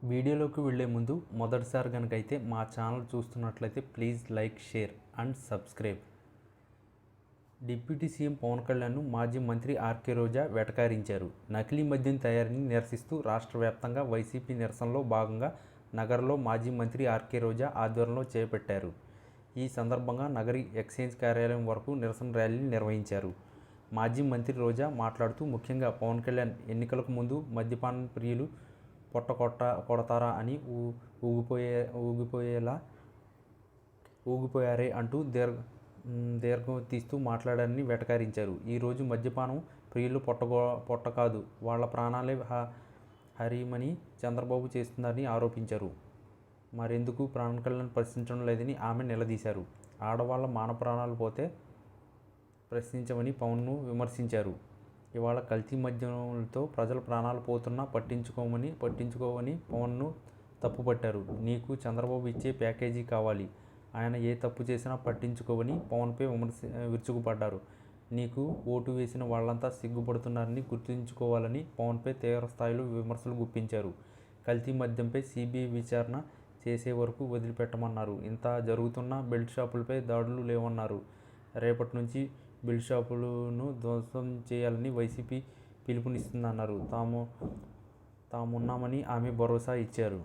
వీడియోలోకి వెళ్ళే ముందు మొదటిసారి కనుక అయితే మా ఛానల్ చూస్తున్నట్లయితే please like, share and subscribe. Deputy CM Pawan కళ్యాణ్ను మాజీ మంత్రి ఆర్కే రోజా వెటకారించారు. నకిలీ మద్యం తయారీని నిరసిస్తూ రాష్ట్ర వ్యాప్తంగా వైసీపీ నిరసనలో భాగంగా నగరంలో మాజీ మంత్రి ఆర్కే రోజా ఆధ్వర్యంలో చేపట్టారు. ఈ సందర్భంగా నగరి ఎక్సైజ్ కార్యాలయం వరకు నిరసన ర్యాలీని నిర్వహించారు. మాజీ మంత్రి రోజా మాట్లాడుతూ ముఖ్యంగా పవన్ కళ్యాణ్ ఎన్నికలకు ముందు మద్యపాన ప్రియులు కొడతారా అని ఊగిపోయారే అంటూ దీర్ఘం తీస్తూ మాట్లాడారని వెటకారించారు. ఈరోజు మద్యపానం ప్రియులు పొట్ట కాదు, వాళ్ళ ప్రాణాలే హరిమని చంద్రబాబు చేస్తున్నారని ఆరోపించారు. మరెందుకు పవన్ కళ్యాణ్ ప్రశ్నించడం లేదని ఆమె నిలదీశారు. ఆడవాళ్ళ మాన ప్రాణాలు పోతే ప్రశ్నించమని పవన్ను విమర్శించారు. ఇవాళ కల్తీ మద్యంతో ప్రజల ప్రాణాలు పోతున్నా పట్టించుకోవని పవన్ను తప్పుపట్టారు. నీకు చంద్రబాబు ఇచ్చే ప్యాకేజీ కావాలి, ఆయన ఏ తప్పు చేసినా పట్టించుకోవని పవన్పై విరుచుకుపడ్డారు. నీకు ఓటు వేసిన వాళ్ళంతా సిగ్గుపడుతున్నారని గుర్తుంచుకోవాలని పవన్పై తీవ్రస్థాయిలో విమర్శలు గుప్పించారు. కల్తీ మద్యంపై సిబిఐ విచారణ చేసే వరకు వదిలిపెట్టమన్నారు. ఇంత జరుగుతున్నా బెల్ట్ షాపులపై దాడులు లేవన్నారు. రేపటి నుంచి బెల్ట్ షాపులను ధ్వంసం చేయాలని వైసీపీ పిలుపునిస్తుందన్నారు. తామున్నామని ఆమె భరోసా ఇచ్చారు.